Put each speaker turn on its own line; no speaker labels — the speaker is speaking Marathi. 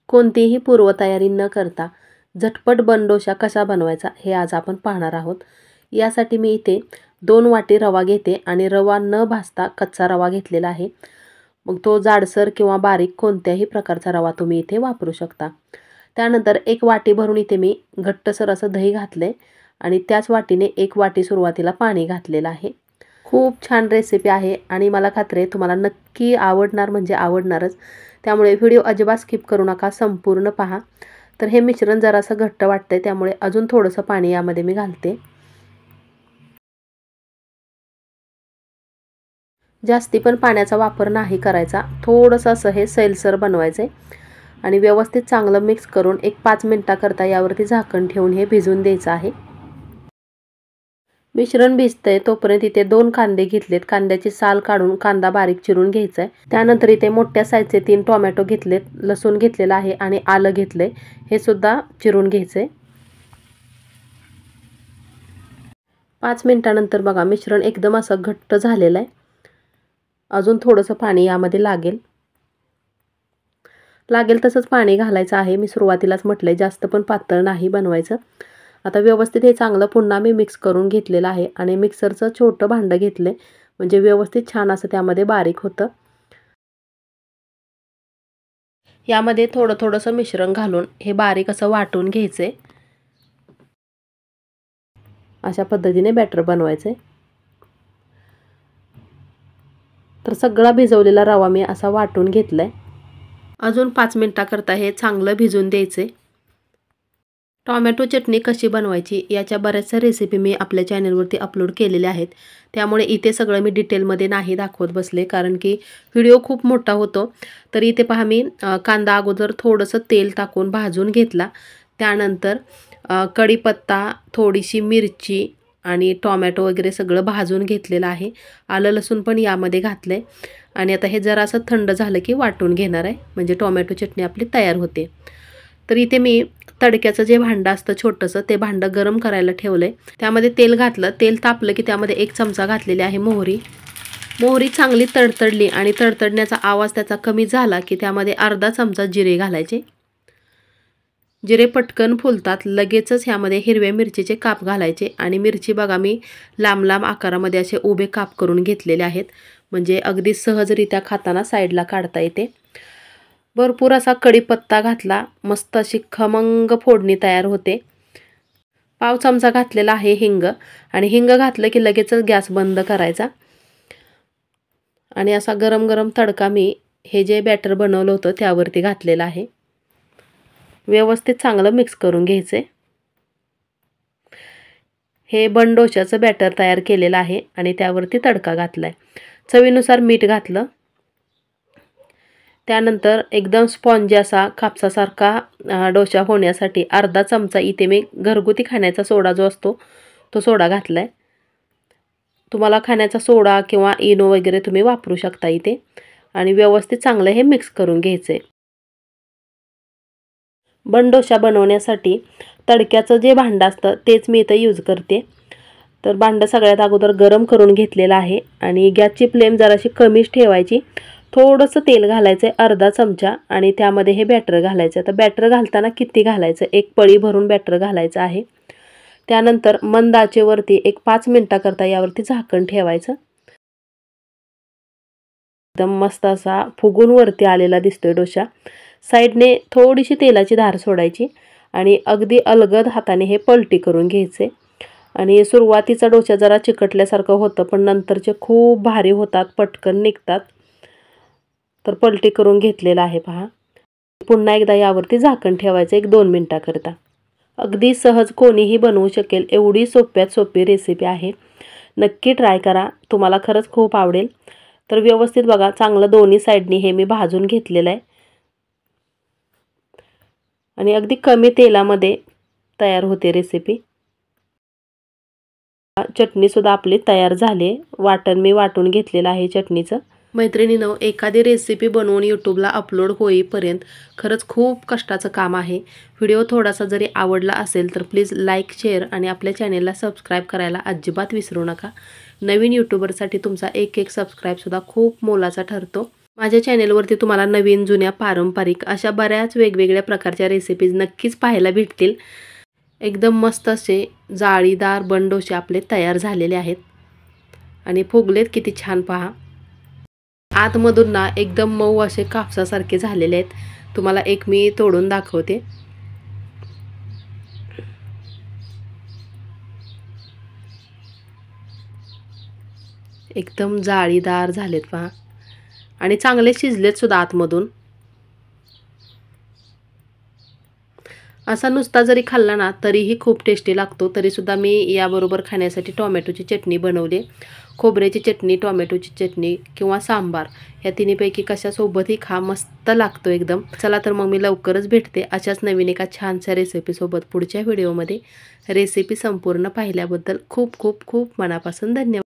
कोणतीही पूर्वतयारी न करता झटपट बन डोसा कसा बनवायचा हे आज आपण पाहणार आहोत। यासाठी मी इथे 2 वाटी रवा घेते आणि रवा न भाजता कच्चा रवा घेतलेला आहे। मग तो जाडसर किंवा बारीक कोणत्याही प्रकारचा रवा तुम्ही इथे वापरू शकता। त्यानंतर 1 वाटी भरून इथे मी घट्टसर असं दही घातले आणि त्याच वाटीने 1 वाटी सुरुवातीला पाणी घातलेलं आहे। खूप छान रेसिपी आहे आणि मला खात्री आहे तुम्हाला नक्की आवडणार म्हणजे आवडणारच। त्यामुळे व्हिडिओ अजिबात स्किप करू नका, संपूर्ण पहा। तर हे मिश्रण जरासं घट्ट वाटतंय त्यामुळे अजून थोडंसं पाणी यामध्ये मी घालते। जास्ती पण पाण्याचा वापर नाही करायचा, थोडंसं असं हे सैलसर बनवायचे आणि व्यवस्थित चांगलं मिक्स करून एक 5 मिनिटाकरता यावरती झाकण ठेवून हे भिजून द्यायचं आहे। मिश्रण भिजतंय तोपर्यंत इथे 2 कांदे घेतलेत, कांद्याची साल काढून कांदा बारीक चिरून घ्यायचा आहे। त्यानंतर इथे मोठ्या साईजचे 3 टोमॅटो घेतलेत, लसूण घेतलेला आहे आणि आलं घेतलंय, हे सुद्धा चिरून घ्यायचंय। 5 मिनिटानंतर बघा मिश्रण एकदम असं घट्ट झालेलं आहे। अजून थोडंसं पाणी यामध्ये लागेल तसंच पाणी घालायचं आहे। मी सुरुवातीलाच म्हटलंय जास्त पण पातळ नाही बनवायचं। आता व्यवस्थित हे चांगलं पुन्हा मी मिक्स करून घेतलेलं आहे आणि मिक्सरचं छोटं भांडं घेतले म्हणजे व्यवस्थित छान असं त्यामध्ये बारीक होतं। यामध्ये थोडंसं मिश्रण घालून हे बारीक असं वाटून घ्यायचे। अशा पद्धतीने बॅटर बनवायचे। तर सगळा भिजवलेला रवा मी असा वाटून घेतलाय। अजून 5 मिनिटाकरता हे चांगलं भिजून द्यायचे। टोमॅटो चटणी कशी बनवायची याच्या बऱ्याचशा रेसिपी मी आपल्या चॅनलवरती अपलोड केलेल्या आहेत, त्यामुळे इथे सगळं मी डिटेलमध्ये नाही दाखवत बसले कारण की व्हिडिओ खूप मोठा होतो। तर इथे पहा मी कांदा अगोदर थोडंसं तेल टाकून भाजून घेतला, त्यानंतर कढीपत्ता, थोडीशी मिरची आणि टोमॅटो वगैरे सगळं भाजून घेतलेलं आहे। आलं लसूण पण यामध्ये घातलंय आणि आता हे जरासं थंड झालं की वाटून घेणार आहे, म्हणजे टोमॅटो चटणी आपली तयार होते। तर इथे मी तडक्याचं जे भांडं असतं छोटंसं ते भांडं गरम करायला ठेवलंय। त्यामध्ये तेल घातलं, तेल तापलं की त्यामध्ये 1 चमचा घातलेली आहे मोहरी। मोहरी चांगली तडतडली आणि तडतडण्याचा आवाज त्याचा कमी झाला की त्यामध्ये अर्धा चमचा जिरे घालायचे। जिरे पटकन फुलतात, लगेचच ह्यामध्ये हिरव्या मिरचीचे काप घालायचे आणि मिरची बघा मी लांब लांब आकारामध्ये असे उभे काप करून घेतलेले आहेत, म्हणजे अगदी सहजरित्या खाताना साईडला काढता येते। भरपूर असा कढीपत्ता घातला, मस्त अशी खमंग फोडणी तयार होते। पाव चमचा घातलेला आहे हिंग आणि हिंग घातलं की लगेचच गॅस बंद करायचा आणि असा गरम गरम तडका मी हे जे बॅटर बनवलं होतं त्यावरती घातलेला आहे। व्यवस्थित चांगलं मिक्स करून घ्यायचे। हे बन डोशाचं बॅटर तयार केलेलं आहे आणि त्यावरती तडका घातलाय। चवीनुसार मीठ घातलं, त्यानंतर एकदम स्पॉन्जी असा कापसासारखा डोसा होण्यासाठी अर्धा चमचा इथे मी घरगुती खाण्याचा सोडा जो असतो तो सोडा घातलाय। तुम्हाला खाण्याचा सोडा किंवा इनो वगैरे तुम्ही वापरू शकता इथे आणि व्यवस्थित चांगलं हे मिक्स करून घ्यायचे। बन डोसा बनवण्यासाठी तडक्याचं जे भांडं असतं तेच मी इथं यूज करते। तर भांडं सगळ्यात अगोदर गरम करून घेतलेलं आहे आणि गॅसची फ्लेम जराशी कमीच ठेवायची। थोडंसं तेल घालायचं अर्धा चमचा आणि त्यामध्ये हे बॅटर घालायचं। तर बॅटर घालताना किती घालायचं, 1 पळी भरून बॅटर घालायचं आहे। त्यानंतर मंद आचेवरती एक 5 मिनिटाकरता यावरती झाकण ठेवायचं। एकदम मस्त असा फुगून वरती आलेला दिसतोय डोसा। साईडने थोडीशी तेलाची धार सोडायची आणि अगदी अलगद हाताने हे पलटी करून घ्यायचे आणि सुरुवातीचा डोसा जरा चिकटल्यासारखं होतं पण नंतरचे खूप भारी होतात, पटकन निघतात। तर पलटी करून घेतलेला आहे पहा। पुन्हा एकदा यावरती झाकण ठेवायचं 1-2 मिनिटाकरता। अगदी सहज कोणीही बनवू शकेल एवढी सोप्यात सोपी रेसिपी आहे, नक्की ट्राय करा, तुम्हाला खरंच खूप आवडेल। तर व्यवस्थित बघा चांगलं दोन्ही साईडनी हे मी भाजून घेतलेलं आहे आणि अगदी कमी तेलामध्ये तयार होते रेसिपी। चटणी सुद्धा आपली तयार झाली, वाटण मी वाटून घेतलेलं आहे चटणीचं। मैत्रिणींनो, एखादी रेसिपी बनवून यूट्यूबला अपलोड होईपर्यंत खरंच खूप कष्टाचं काम आहे। व्हिडिओ थोडासा जरी आवडला असेल तर प्लीज लाईक, शेअर आणि आपल्या चॅनेलला सबस्क्राईब करायला अजिबात विसरू नका। नवीन यूट्यूबरसाठी तुमचा एक सबस्क्राईब सुद्धा खूप मोलाचा ठरतो। माझ्या चॅनेलवरती तुम्हाला नवीन जुन्या पारंपरिक अशा बऱ्याच वेगवेगळ्या प्रकारच्या रेसिपीज नक्कीच पाहायला भेटतील. एकदम मस्त असे जाळीदार बन डोसे आपले तयार झालेले आहेत आणि फुगलेत किती छान पहा. आतमधून ना एकदम मऊ असे कापसासारखे झालेले आहेत. तुम्हाला एक मी तोडून दाखवते. एकदम जाळीदार झालेत पहा आणि चांगले शिजलेत सुद्धा आतमधून. असा नुसता जरी खाल्ला ना तरीही खूप टेस्टी लागतो. तरीसुद्धा मी याबरोबर खाण्यासाठी टोमॅटोची चटणी बनवली. खोबऱ्याची चटणी, टोमॅटोची चटणी किंवा सांबार ह्या तिन्हीपैकी कशासोबतही खा, मस्त लागतो एकदम. चला तर मग मी लवकरच भेटते अशाच नवीन एका छानशा रेसिपीसोबत पुढच्या व्हिडिओमध्ये. रेसिपी संपूर्ण पाहिल्याबद्दल खूप खूप खूप मनापासून धन्यवाद.